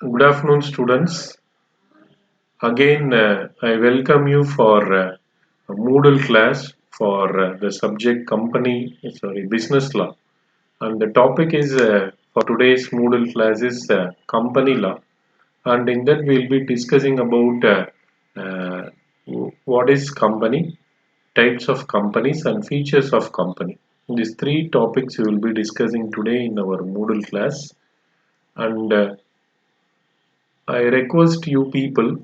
Good afternoon, students. Again, I welcome you for a Moodle class for the subject business law. And the topic is for today's Moodle class is company law. And in that, we'll be discussing about what is company, types of companies, and features of company. These three topics we will be discussing today in our Moodle class. And I request you people,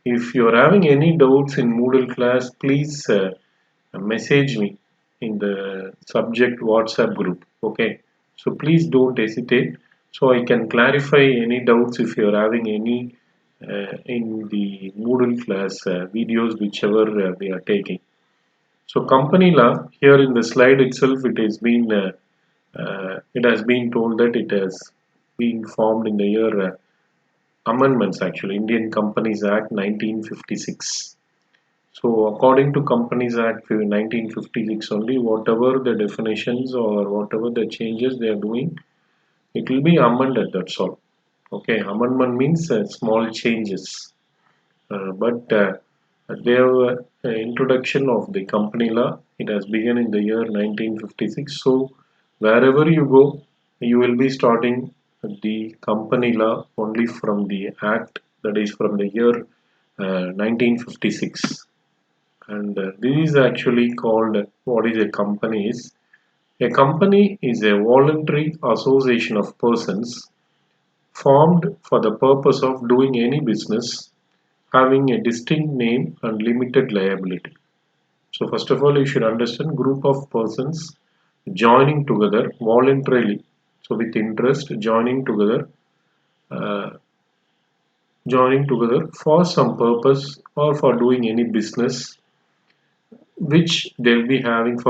if you're having any doubts in Moodle class, please message me in the subject WhatsApp group. Okay, so please don't hesitate. So I can clarify any doubts if you're having any in the Moodle class videos, whichever we are taking. So company law here in the slide itself, it has been told that it has been formed in the year amendments actually Indian Companies Act 1956. So according to Companies Act 1956 only, whatever the definitions or whatever the changes they are doing, it will be amended, that's all. Okay, amendment means small changes. But their introduction of the company law, it has begun in the year 1956. So wherever you go, you will be starting the company law only from the act, that is from the year 1956. And this is actually called what is a company is. A company is a voluntary association of persons formed for the purpose of doing any business having a distinct name and limited liability. So first of all, you should understand group of persons joining together voluntarily. So with interest, uh, joining together for some purpose or for doing any business which they'll be having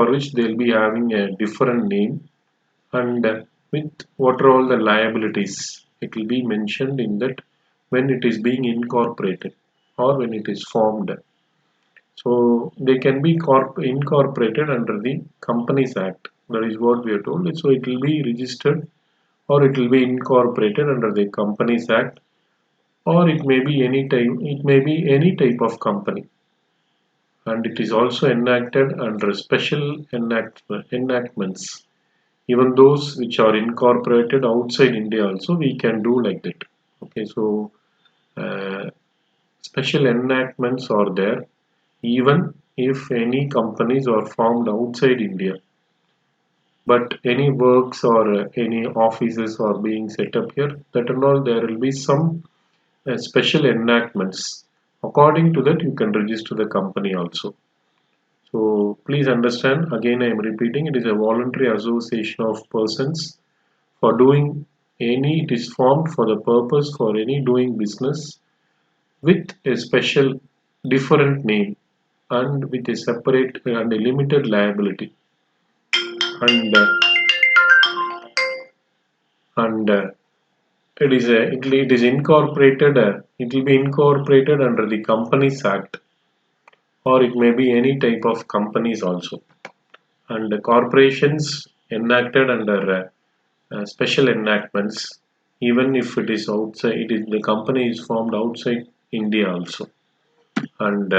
a different name and with what are all the liabilities. It will be mentioned in that when it is being incorporated or when it is formed. So they can be incorporated under the Companies Act. That is what we are told. So it will be registered or it will be incorporated under the Companies Act, or it may be any type. It may be any type of company, and it is also enacted under enactments. Even those which are incorporated outside India also we can do like that. Okay, so uh, special enactments are there even if any companies are formed outside India, but any works or any offices are being set up here, that and all there will be some special enactments. According to that, you can register the company also. So please understand, again I am repeating, it is a voluntary association of persons for doing any, it is formed for the purpose for any doing business with a special different name and with a separate and a limited liability, and it is incorporated it will be incorporated under the Companies Act, or it may be any type of companies also, and the corporations enacted under special enactments, even if it is outside, the company is formed outside India also. And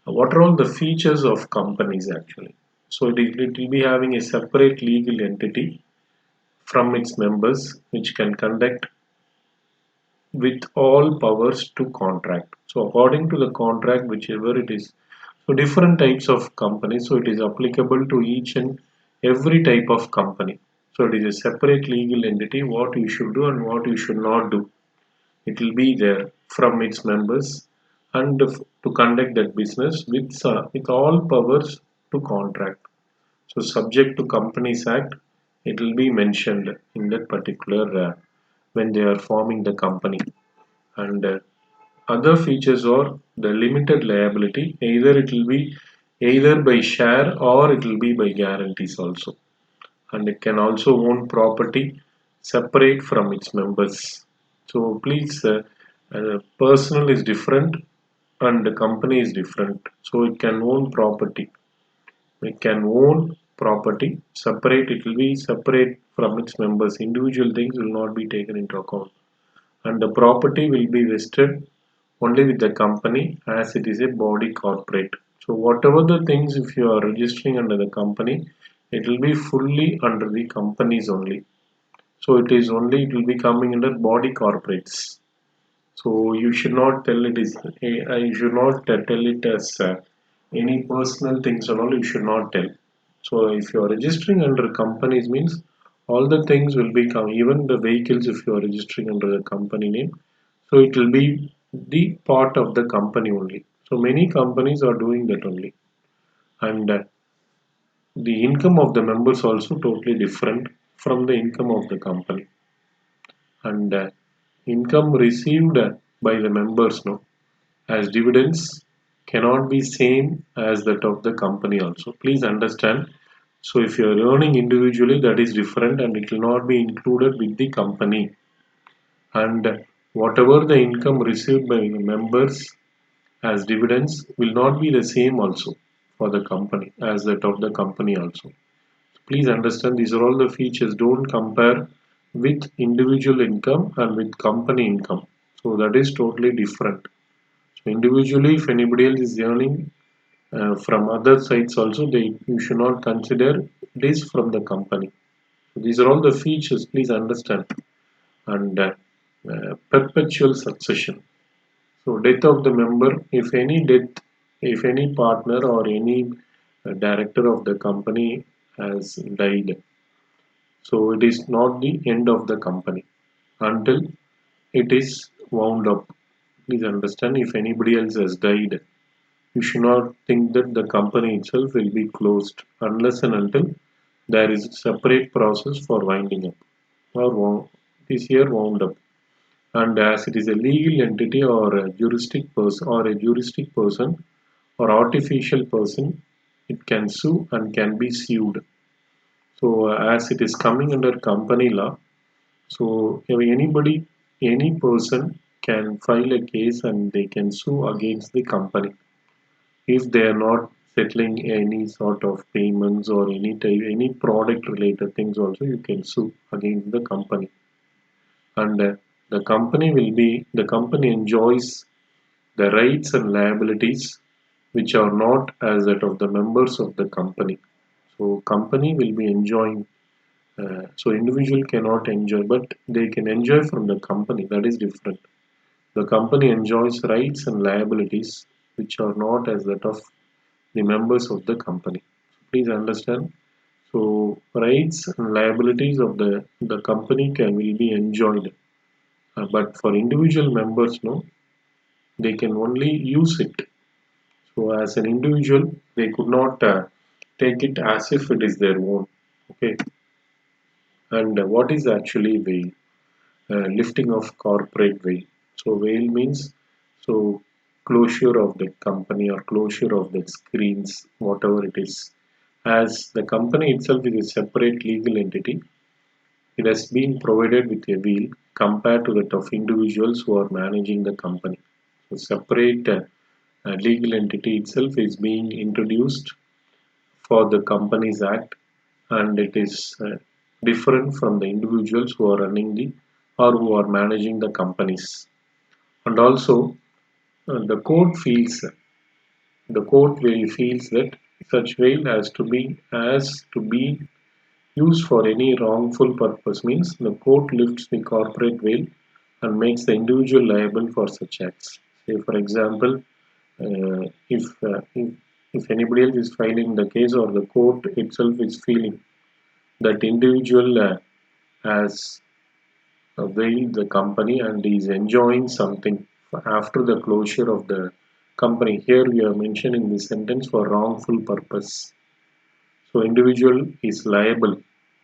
what are all the features of companies actually? So it will be having a separate legal entity from its members which can conduct with all powers to contract. So according to the contract, whichever it is, so different types of companies, so it is applicable to each and every type of company. So it is a separate legal entity, what you should do and what you should not do. It will be there from its members and to conduct that business with all powers to contract. So subject to Companies Act, it will be mentioned in that particular when they are forming the company. And other features are the limited liability. Either it will be either by share or it will be by guarantees also. And it can also own property separate from its members. So please, personal is different and the company is different. So it can own property. It can own property separate. It will be separate from its members. Individual things will not be taken into account. and the property will be vested only with the company as it is a body corporate. So whatever the things, if you are registering under the company, it will be fully under the companies only. So it will be coming under body corporates. So you should not tell it is you should not tell it as any personal things and all. You should not tell. So if you are registering under companies means all the things will be come, even the vehicles if you are registering under the company name. So it will be the part of the company only. So many companies are doing that only, and the income of the members also totally different from the income of the company, and income received by the members no as dividends cannot be same as that of the company also. Please understand. So if you are earning individually, that is different and it will not be included with the company. And whatever the income received by the members as dividends will not be the same also for the company as that of the company also. Please understand these are all the features. Don't compare with individual income and with company income. So that is totally different. So individually, if anybody else is earning from other sites also, they you should not consider this from the company. So these are all the features. Please understand. And perpetual succession. So death of the member, if any death, if any partner or any director of the company has died, so it is not the end of the company until it is wound up. Please understand, if anybody else has died, you should not think that the company itself will be closed unless and until there is a separate process for winding up or it is here wound up. And as it is a legal entity or a juristic person or artificial person, it can sue and can be sued. So as it is coming under company law, so if anybody, any person can file a case and they can sue against the company if they are not settling any sort of payments or any type, any product related things. Also, you can sue against the company, and the company enjoys the rights and liabilities which are not as that of the members of the company. So company will be enjoying. So individual cannot enjoy, but they can enjoy from the company. That is different. The company enjoys rights and liabilities which are not as that of the members of the company. Please understand. So rights and liabilities of the company can will be enjoyed, but for individual members, no, they can only use it. So as an individual, they could not take it as if it is their own. Okay. And what is actually bail? Lifting of corporate veil. So veil means so closure of the company or closure of the screens, whatever it is. As the company itself is a separate legal entity, it has been provided with a veil compared to that of individuals who are managing the company. So separate legal entity itself is being introduced for the Companies Act, and it is different from the individuals who are running the or who are managing the companies. And also, the court feels the court will feels that such bail has to be used for any wrongful purpose. Means the court lifts the corporate bail and makes the individual liable for such acts. Say, for example, if anybody else is filing the case or the court itself is feeling that individual has availed the company and is enjoying something after the closure of the company. Here we are mentioning the sentence for wrongful purpose. So individual is liable.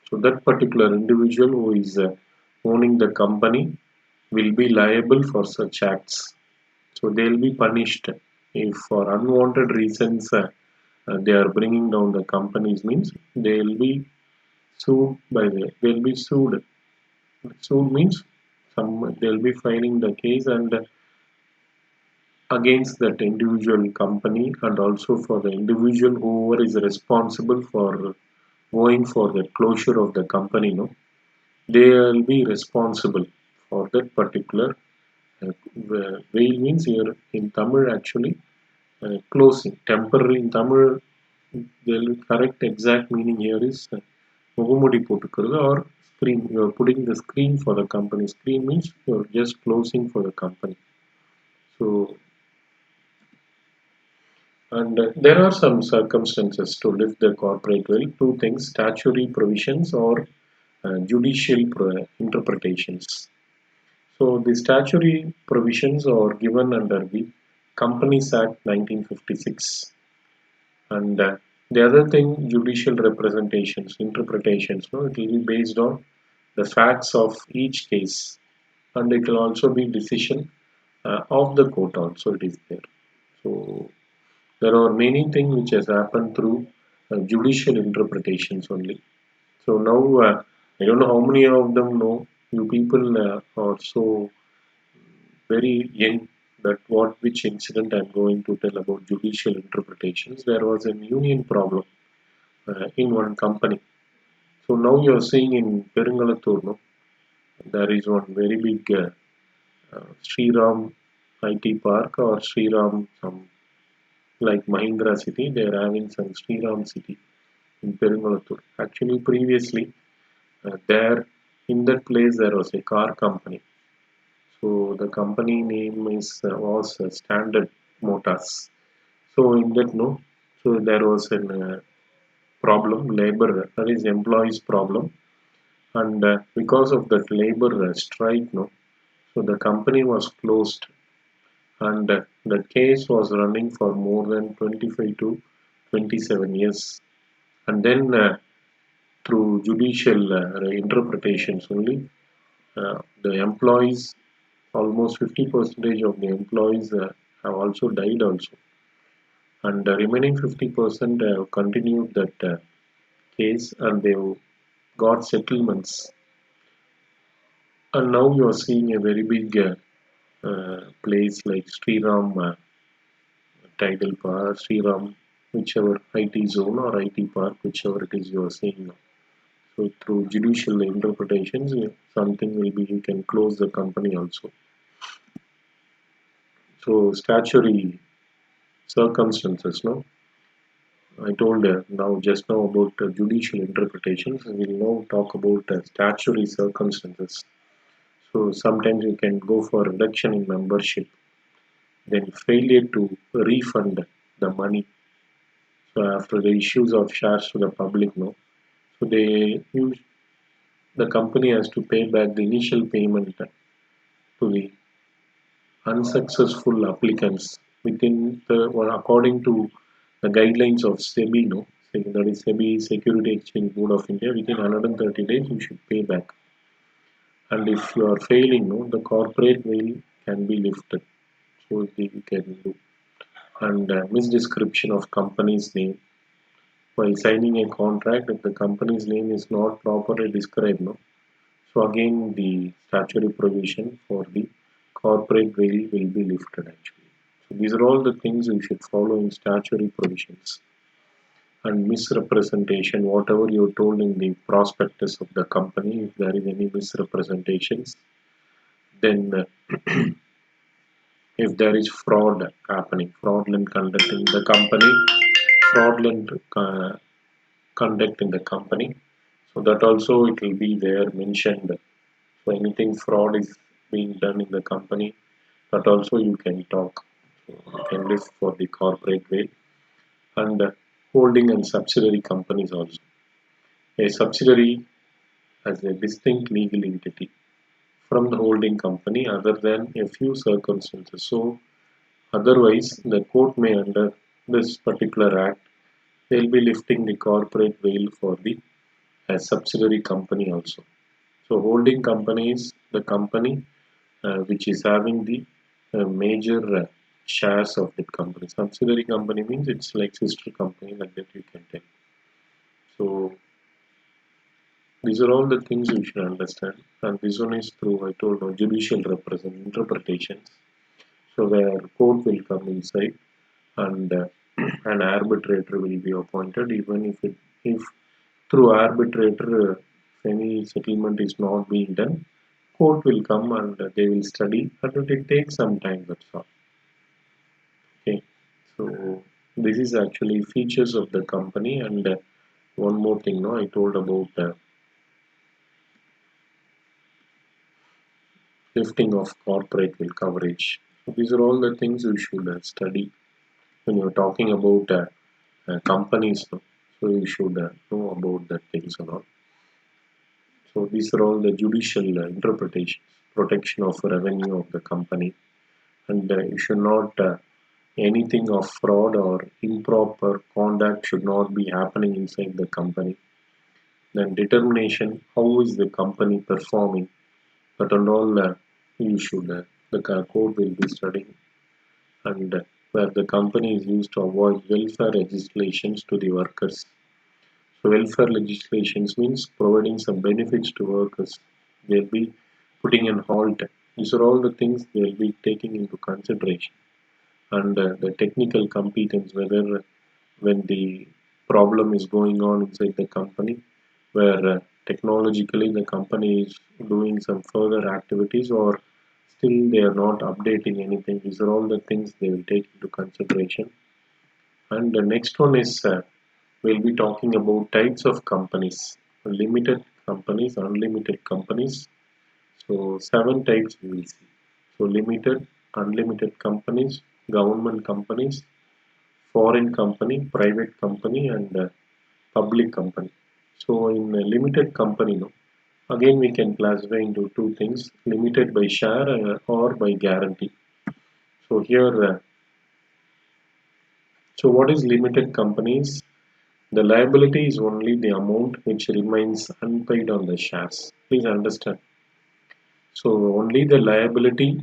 So that particular individual who is owning the company will be liable for such acts. So they will be punished if for unwanted reasons they are bringing down the companies means they will be sued they'll be sued. Sued means they'll be filing the case and against that individual company and also for the individual whoever is responsible for going for the closure of the company. No, they will be responsible for that particular veil means here in Tamil actually closing temporary in Tamil the correct exact meaning here is முகமூடி போட்டுக்கிறது or screen you are putting the screen for the company screen means you are just closing for the company so and there are some circumstances to lift the corporate will two things statutory provisions or judicial interpretations so the statutory provisions are given under the Companies Act 1956 and the other thing judicial representations interpretations no it will be based on the facts of each case and it will also be decision of the court also it is there so there are many things which has happened through judicial interpretations only so now I don't know how many of them know you people are so very young that what which incident I'm going to tell about judicial interpretations. There was a union problem in one company. So now you're seeing in Perungalattur, no, there is one very big Sriram IT park or Sriram some like Mahindra city. They are having some Sriram city in Perungalattur. Actually, previously there in that place there was a car company. So the company name is was Standard Motors. So in that no, so there was an problem, labor that is employees problem, and because of that labor strike, no, so the company was closed, and the case was running for more than 25 to 27 years, and then through judicial interpretations only, the employees almost 50 percentage of the employees have also died also and the remaining 50% have continued that case and they got settlements and now you are seeing a very big place like Sriram Tidal Park, Sriram, whichever IT zone or IT park, whichever it is you are seeing now. So through judicial interpretations, something will be you can close the company also. So statutory circumstances, no. I told now just now about judicial interpretations. We will now talk about statutory circumstances. So sometimes you can go for reduction in membership, then failure to refund the money. So after the issues of shares to the public, no, so they use the company has to pay back the initial payment to the unsuccessful applicants within the well, according to the guidelines of SEBI, no, that is SEBI Security Exchange Board of India. Within 130 days, you should pay back. And if you are failing, no, the corporate veil can be lifted. So you can do. And misdescription of company's name while signing a contract if the company's name is not properly described, no. So again, the statutory provision for the corporate veil will be lifted actually. So these are all the things you should follow in statutory provisions. And misrepresentation, whatever you're told in the prospectus of the company, if there is any misrepresentations, then if there is fraud happening, fraudulent conduct in the company, fraudulent conduct in the company, so that also it will be there mentioned. So anything fraud is being done in the company, that also you can talk. So you can list for the corporate way and holding and subsidiary companies also. A subsidiary has a distinct legal entity from the holding company other than a few circumstances. So otherwise, the court may under this particular act, they'll be lifting the corporate veil for the subsidiary company also. So holding company is the company which is having the major shares of that company. Subsidiary company means it's like sister company like that you can tell. So these are all the things you should understand, and this one is through I told you judicial represent interpretations. So where court will come inside, and an arbitrator will be appointed. Even if through arbitrator any settlement is not being done, court will come and they will study, and it will take some time. That's all. Okay, so this is actually features of the company, and one more thing. No, I told about lifting of corporate will coverage. So these are all the things you should study when you're talking about companies. No? So you should know about the things and all. So these are all the judicial interpretations, protection of revenue of the company, and you should not anything of fraud or improper conduct should not be happening inside the company. Then determination, how is the company performing? But and all you should the code will be studying, and where the company is used to avoid welfare legislations to the workers. So welfare legislations means providing some benefits to workers. They'll be putting an halt. These are all the things they'll be taking into consideration. And the technical competence, whether when the problem is going on inside the company, where technologically the company is doing some further activities or still they are not updating anything. These are all the things they will take into consideration. And the next one is we'll be talking about types of companies, limited companies, unlimited companies. So seven types we will see. So limited, unlimited companies, government companies, foreign company, private company, and public company. So in a limited company, no, again we can classify into two things: limited by share or by guarantee. So here, so what is limited companies? The liability is only the amount which remains unpaid on the shares. Please understand. So only the liability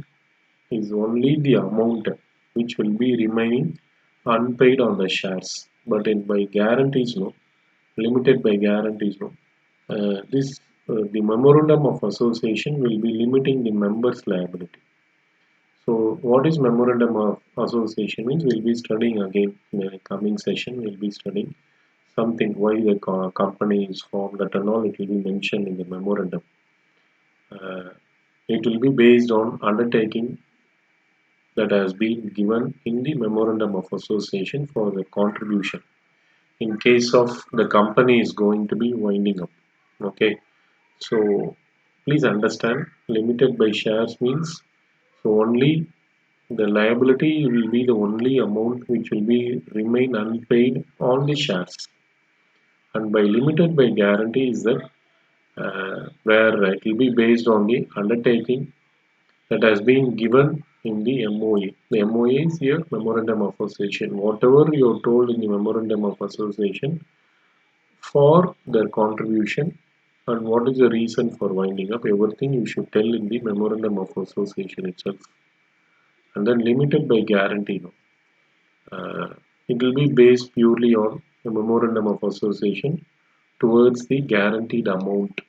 is only the amount which will be remaining unpaid on the shares. But in by guarantees, no, limited by guarantees, no. This the memorandum of association will be limiting the members' liability. So what is memorandum of association means we'll be studying again in the coming session. We'll be studying something why the company is formed, that and all it will be mentioned in the memorandum. Uh, it will be based on undertaking that has been given in the memorandum of association for the contribution in case of the company is going to be winding up. Okay, so please understand limited by shares means so only the liability will be the only amount which will be remain unpaid on the shares, and by limited by guarantee is that where it will be based on the undertaking that has been given in the MOA. The MOA is here Memorandum of Association. Whatever you are told in the Memorandum of Association for their contribution and what is the reason for winding up, everything you should tell in the Memorandum of Association itself. And then limited by guarantee. No? It will be based purely on the Memorandum of Association towards the guaranteed amount,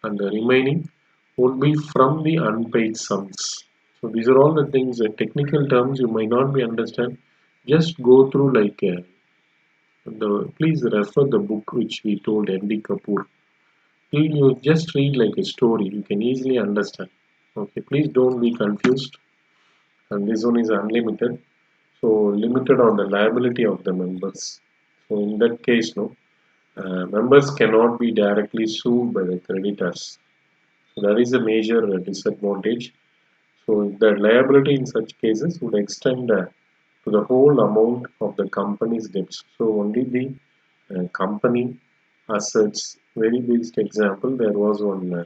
and the remaining would be from the unpaid sums. So these are all the things, technical terms you might not be understand. Just go through like please refer the book which we told N.D. Kapoor. You just read like a story. You can easily understand. Okay, please don't be confused. And this one is unlimited. So limited on the liability of the members. So in that case, no, members cannot be directly sued by the creditors. So that is a major disadvantage. So the liability in such cases would extend to the whole amount of the company's debts. So only the company assets. Very basic example. There was one.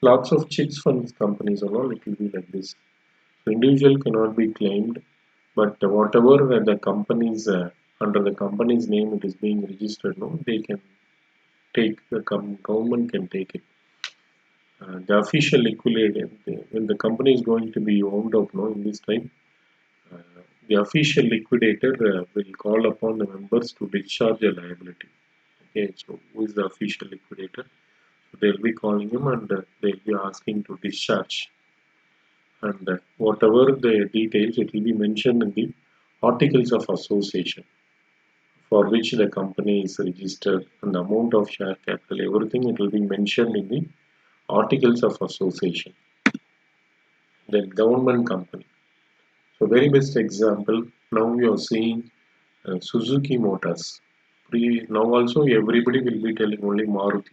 Lots of chits funds companies and all. It will be like this. So individual cannot be claimed, but whatever the companies under the company's name it is being registered, no, they can take the government can take it. The official liquidator, when the company is going to be wound up, no, in this time, the official liquidator will call upon the members to discharge the liability. Okay, so who is the official liquidator? So they'll be calling him and they'll be asking to discharge. And whatever the details, it will be mentioned in the articles of association for which the company is registered and the amount of share capital, everything it will be mentioned in the Articles of association, then government company. So very best example, now you are seeing Suzuki Motors. Now also everybody will be telling only Maruti.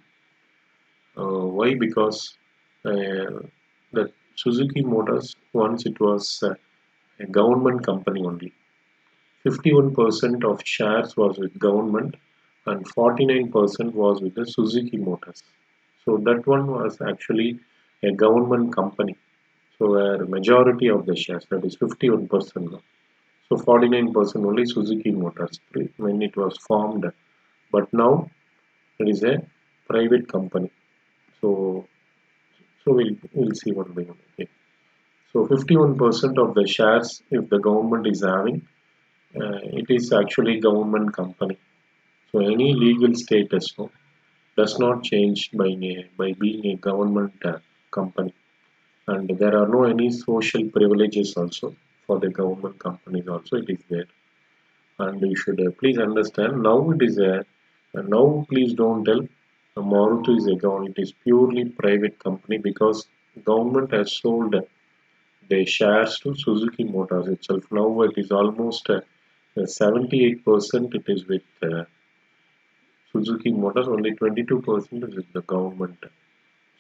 Why? Because the Suzuki Motors, once it was a government company only. 51% of shares was with government and 49% was with the Suzuki Motors. So that one was actually a government company. So where majority of the shares, that is 51%. So 49% only Suzuki Motors when it was formed. But now it is a private company. So we'll see one by one. Okay. So 51% of the shares, if the government is having, it is actually government company. So any legal status does not change by being a government company, and there are no any social privileges also for the government companies. Also, it is there, and you should please understand. Now it is a now please don't tell Maruti is a government. It is purely private company because government has sold their shares to Suzuki Motors itself. Now it is almost 78% it is with Suzuki Motors, only 22% is with the government.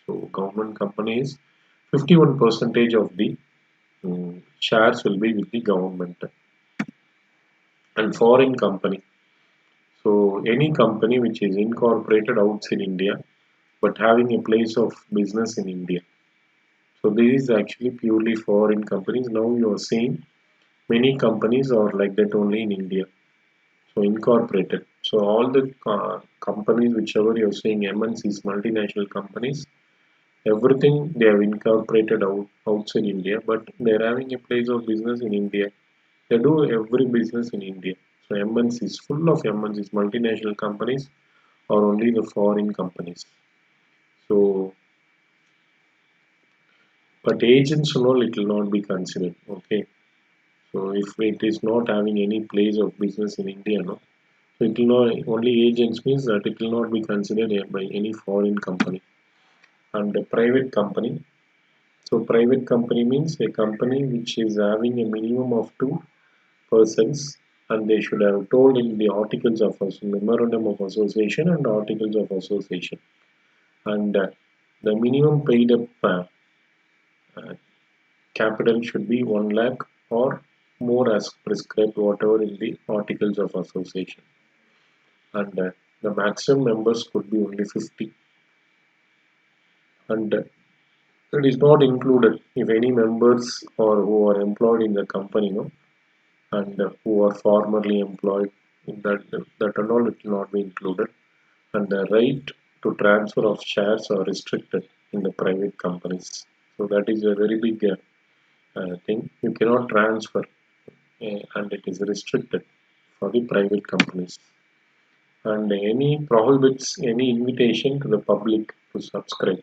So government companies, 51 percentage of the shares will be with the government and foreign company. So any company which is incorporated outside India but having a place of business in India. So this is actually purely foreign companies. Now you are seeing many companies are like that only in India. So incorporated. So all the companies whichever you're seeing MNCs, multinational companies, everything they have incorporated outside India, but they're having a place of business in India. They do every business in India. So MNCs, full of MNCs, multinational companies, or only the foreign companies. So, but agents and all, it will not be considered. Okay. So if it is not having any place of business in India, no, so it will not only agents means that it will not be considered by any foreign company and a private company. So private company means a company which is having a minimum of two persons and they should have told in the articles of memorandum of association and articles of association and the minimum paid up uh, capital should be 1 lakh or more as prescribed whatever in the articles of association and the maximum members could be only 50 and it is not included if any members or who are employed in the company no and who are formerly employed in that and all it will not be included and the right to transfer of shares are restricted in the private companies. So that is a very big thing. You cannot transfer and it is restricted for the private companies. And any prohibits any invitation to the public to subscribe.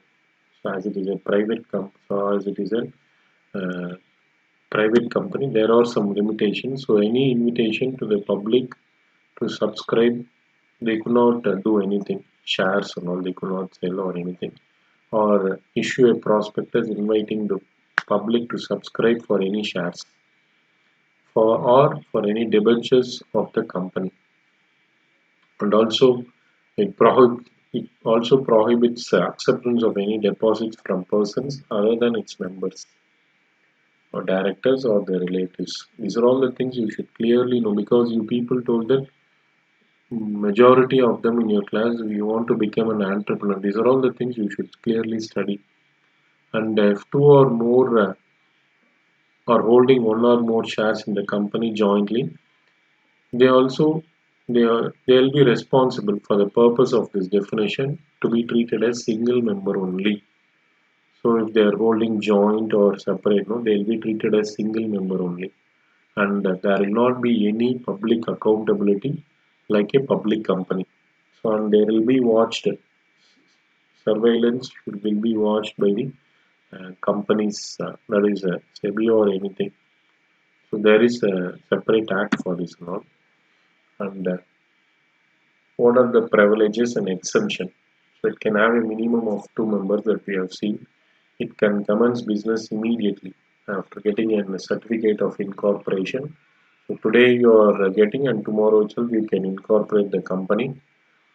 So as it is a so as it is a private company, there are some limitations. So any invitation to the public to subscribe, they could not do anything, shares and all, they could not sell or anything, or issue a prospectus inviting the public to subscribe for any shares for or for any debentures of the company. And also it also prohibits acceptance of any deposits from persons other than its members or directors or their relatives. These are all the things you should clearly know because you people told that majority of them in your class you want to become an entrepreneur. These are all the things you should clearly study. And if two or more are holding one or more shares in the company jointly, they also they'll be responsible for the purpose of this definition to be treated as single member only. So if they are holding joint or separate, no, they'll be treated as single member only, and there will not be any public accountability like a public company. So and there will be watched surveillance will be watched by the companies that is SEBI or anything. So there is a separate act for this now. And what are the privileges and exemption? So it can have a minimum of 2 members that we have seen. It can commence business immediately after getting a certificate of incorporation. So today you are getting, and tomorrow itself you can incorporate the company,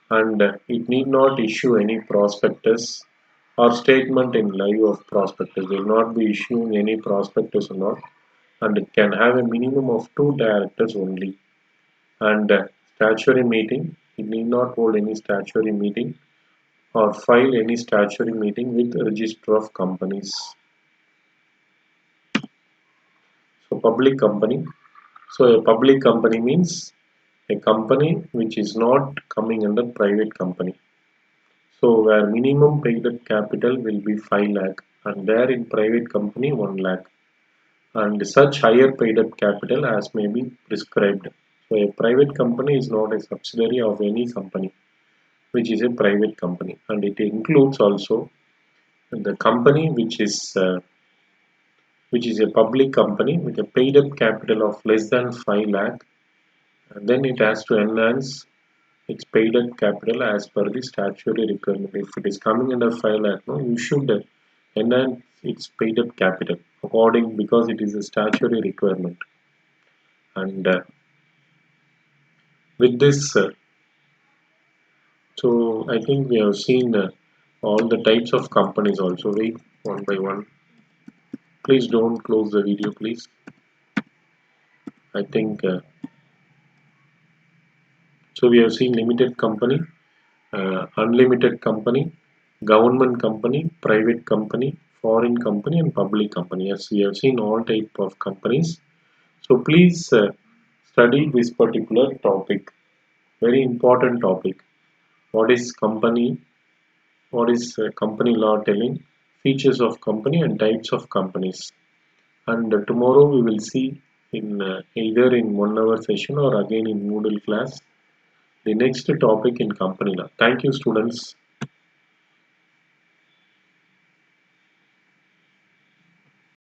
and it need not issue any prospectus or statement in lieu of prospectus. They will not be issuing any prospectus or not, and it can have a minimum of two directors only. And statutory meeting, it need not hold any statutory meeting or file any statutory meeting with register of companies. So public company. So a public company means a company which is not coming under private company. So where minimum paid up capital will be 5 lakh, and there in private company 1 lakh, and such higher paid up capital as may be prescribed. So a private company is not a subsidiary of any company which is a private company, and it includes also the company which is a public company with a paid up capital of less than 5 lakh, and then it has to enhance its paid up capital as per the statutory requirement. If it is coming under 5 lakh, no, you should enhance its paid up capital according, because it is a statutory requirement. And with this, so I think we have seen all the types of companies also. Wait, one by one. Please don't close the video, please. I think so. We have seen limited company, unlimited company, government company, private company, foreign company, and public company. Yes, we have seen all type of companies. So please study this particular topic. Very important topic. What is company? What is company law telling? Features of company and types of companies. And tomorrow we will see in either in 1 hour session or again in Moodle class the next topic in company law. Thank you, students.